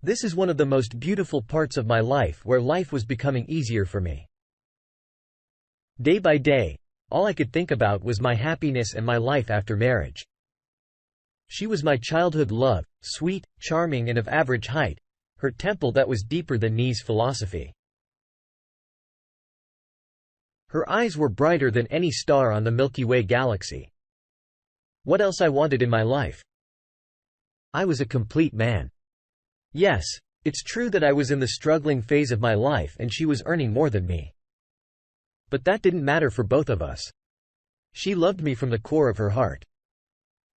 This is one of the most beautiful parts of my life, where life was becoming easier for me. Day by day, all I could think about was my happiness and my life after marriage. She was my childhood love, sweet, charming and of average height, her temple that was deeper than Nietzsche's philosophy. Her eyes were brighter than any star on the Milky Way galaxy. What else I wanted in my life? I was a complete man. Yes, it's true that I was in the struggling phase of my life and she was earning more than me. But that didn't matter for both of us. She loved me from the core of her heart.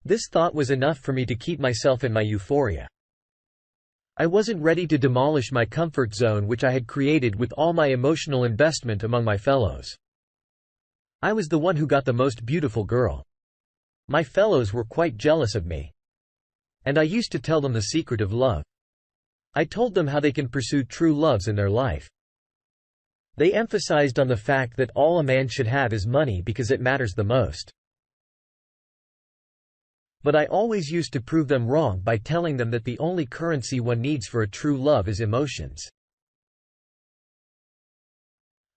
This thought was enough for me to keep myself in my euphoria. I wasn't ready to demolish my comfort zone which I had created with all my emotional investment among my fellows. I was the one who got the most beautiful girl. My fellows were quite jealous of me. And I used to tell them the secret of love. I told them how they can pursue true loves in their life. They emphasized on the fact that all a man should have is money because it matters the most. But I always used to prove them wrong by telling them that the only currency one needs for a true love is emotions.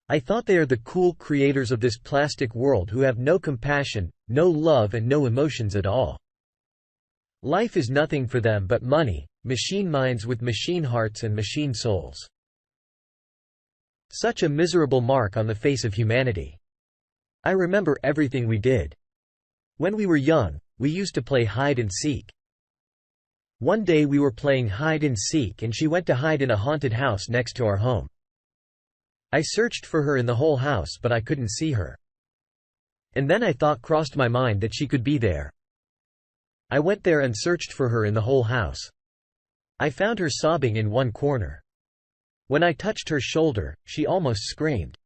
I thought they are the cool creators of this plastic world who have no compassion, no love and no emotions at all. Life is nothing for them but money, machine minds with machine hearts and machine souls. Such a miserable mark on the face of humanity. I remember everything we did. When we were young, we used to play hide and seek. One day we were playing hide and seek and she went to hide in a haunted house next to our home. I searched for her in the whole house but I couldn't see her. And then I thought crossed my mind that she could be there. I went there and searched for her in the whole house. I found her sobbing in one corner. When I touched her shoulder, she almost screamed.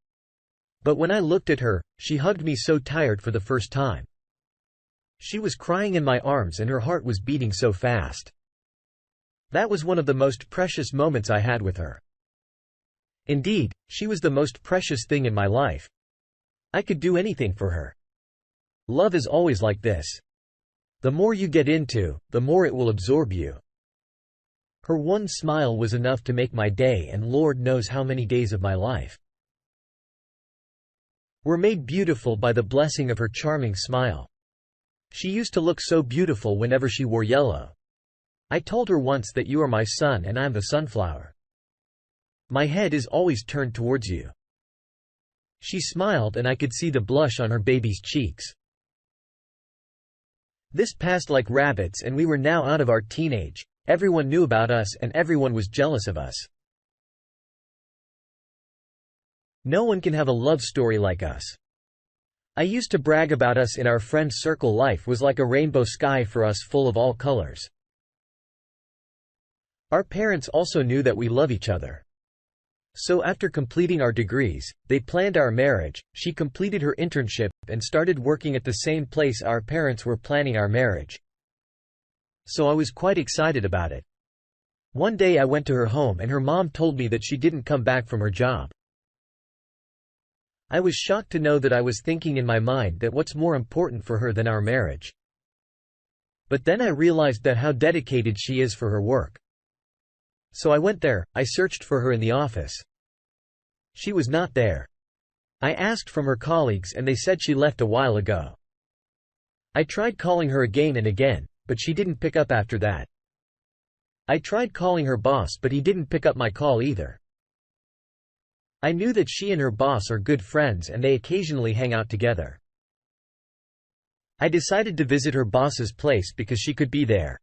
But when I looked at her, she hugged me so tired for the first time. She was crying in my arms and her heart was beating so fast. That was one of the most precious moments I had with her. Indeed, she was the most precious thing in my life. I could do anything for her. Love is always like this. The more you get into, the more it will absorb you. Her one smile was enough to make my day and Lord knows how many days of my life were made beautiful by the blessing of her charming smile. She used to look so beautiful whenever she wore yellow. I told her once that you are my sun and I'm the sunflower. My head is always turned towards you. She smiled and I could see the blush on her baby's cheeks. This passed like rabbits and we were now out of our teenage. Everyone knew about us and everyone was jealous of us. No one can have a love story like us. I used to brag about us in our friend circle. Life was like a rainbow sky for us, full of all colors. Our parents also knew that we love each other. So after completing our degrees, they planned our marriage. She completed her internship and started working at the same place our parents were planning our marriage. So I was quite excited about it. One day I went to her home and her mom told me that she didn't come back from her job. I was shocked to know that I was thinking in my mind that what's more important for her than our marriage. But then I realized that how dedicated she is for her work. So I went there. I searched for her in the office. She was not there. I asked from her colleagues and they said she left a while ago. I tried calling her again and again, but she didn't pick up after that. I tried calling her boss but he didn't pick up my call either. I knew that she and her boss are good friends and they occasionally hang out together. I decided to visit her boss's place because she could be there.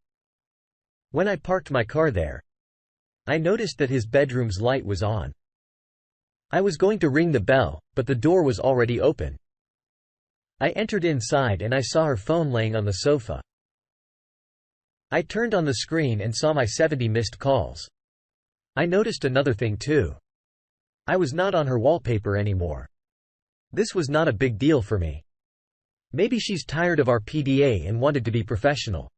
When I parked my car there, I noticed that his bedroom's light was on. I was going to ring the bell, but the door was already open. I entered inside and I saw her phone laying on the sofa. I turned on the screen and saw my 70 missed calls. I noticed another thing too. I was not on her wallpaper anymore. This was not a big deal for me. Maybe she's tired of our PDA and wanted to be professional.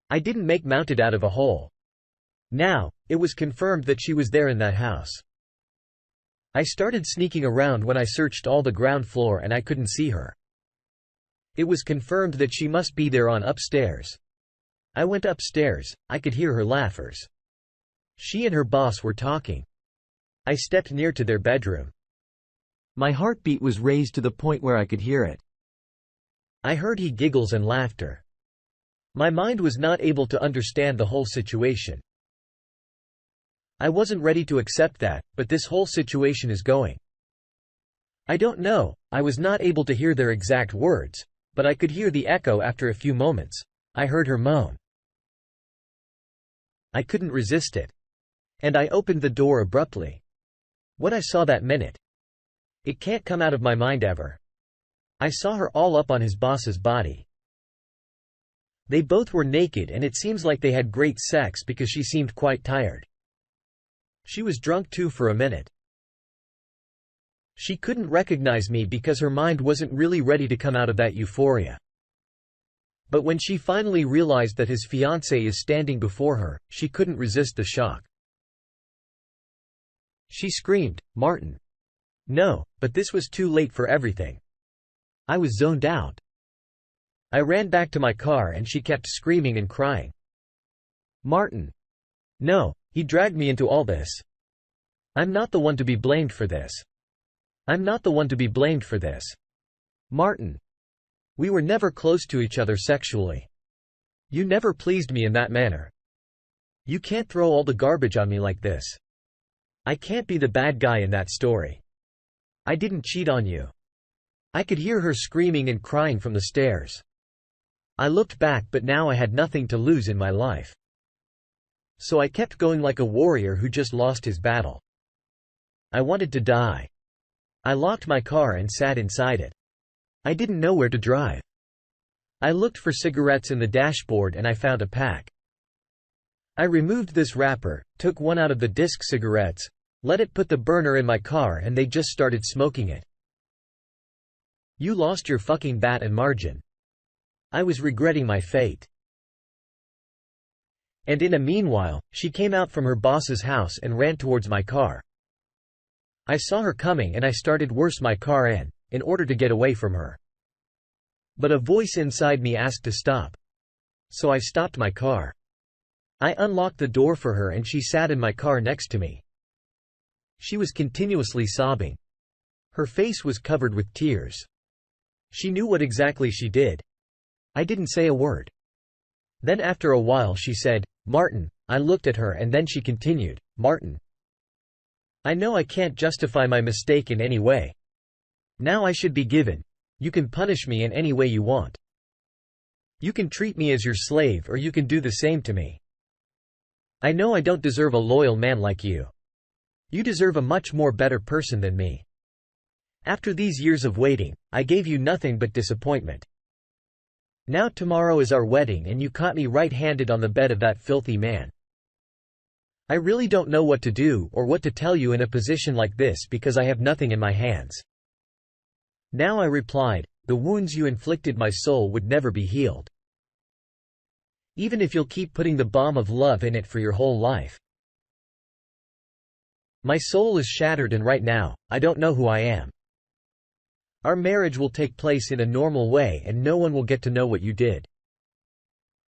I didn't make mounted out of a hole. Now, it was confirmed that she was there in that house. I started sneaking around when I searched all the ground floor and I couldn't see her. It was confirmed that she must be there on upstairs. I went upstairs. I could hear her laughers. She and her boss were talking. I stepped near to their bedroom. My heartbeat was raised to the point where I could hear it. I heard he giggles and laughter. My mind was not able to understand the whole situation. I wasn't ready to accept that, but this whole situation is going. I don't know, I was not able to hear their exact words, but I could hear the echo after a few moments. I heard her moan. I couldn't resist it. And I opened the door abruptly. What I saw that minute. It can't come out of my mind ever. I saw her all up on his boss's body. They both were naked and it seems like they had great sex because she seemed quite tired. She was drunk too for a minute. She couldn't recognize me because her mind wasn't really ready to come out of that euphoria. But when she finally realized that his fiancée is standing before her, she couldn't resist the shock. She screamed, "Martin!" No, but this was too late for everything. I was zoned out. I ran back to my car and she kept screaming and crying. "Martin! No, he dragged me into all this. I'm not the one to be blamed for this. I'm not the one to be blamed for this. Martin! We were never close to each other sexually. You never pleased me in that manner. You can't throw all the garbage on me like this. I can't be the bad guy in that story. I didn't cheat on you." I could hear her screaming and crying from the stairs. I looked back, but now I had nothing to lose in my life. So I kept going like a warrior who just lost his battle. I wanted to die. I locked my car and sat inside it. I didn't know where to drive. I looked for cigarettes in the dashboard and I found a pack. I removed this wrapper, took one out of the disc cigarettes, let it put the burner in my car and they just started smoking it. You lost your fucking bat and margin. I was regretting my fate. And in a meanwhile, she came out from her boss's house and ran towards my car. I saw her coming and I started worse my car in order to get away from her. But a voice inside me asked to stop. So I stopped my car. I unlocked the door for her and she sat in my car next to me. She was continuously sobbing. Her face was covered with tears. She knew what exactly she did. I didn't say a word. Then after a while she said, "Martin." I looked at her and then she continued, "Martin. I know I can't justify my mistake in any way. Now I should be given. You can punish me in any way you want. You can treat me as your slave or you can do the same to me. I know I don't deserve a loyal man like you. You deserve a much more better person than me. After these years of waiting, I gave you nothing but disappointment. Now tomorrow is our wedding and you caught me right-handed on the bed of that filthy man. I really don't know what to do or what to tell you in a position like this because I have nothing in my hands." Now I replied, "The wounds you inflicted my soul would never be healed. Even if you'll keep putting the balm of love in it for your whole life. My soul is shattered and right now, I don't know who I am. Our marriage will take place in a normal way and no one will get to know what you did.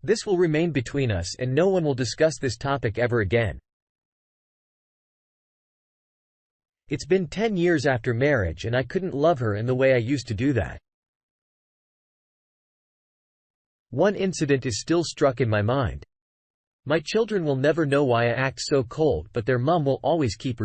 This will remain between us and no one will discuss this topic ever again. It's been 10 years after marriage and I couldn't love her in the way I used to do that. One incident is still struck in my mind. My children will never know why I act so cold, but their mom will always keep